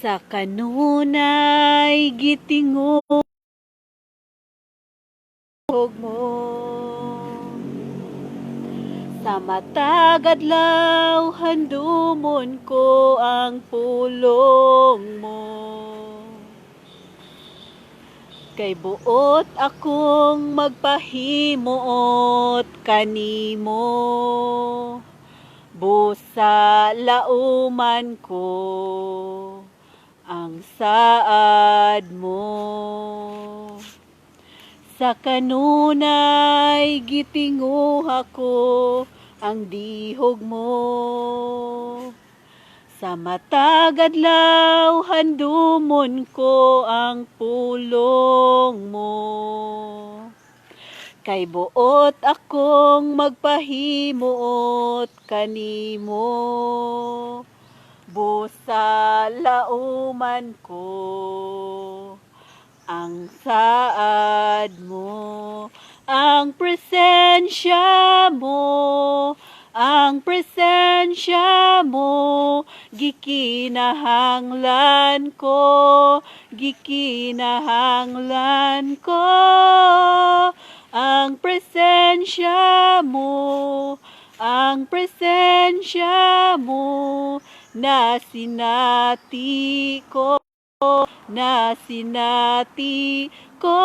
Sa kanunay gitingog mo, sa matag adlaw handumon ko ang pulong mo. Kay buot akong magpahimuot kanimo, busa lauman ko ang saad mo. Sa kanunay gitinguha ko ang dihog mo, sa matag adlaw handumon ko ang pulong mo. Kay buot akong magpahimuot kanimo, busa lauman ko ang saad mo. Ang presensya mo, ang presensya mo, gikinahanglan ko, gikinahanglan ko. Ang presensya mo, ang presensya mo, na sinati ko, na sinati ko.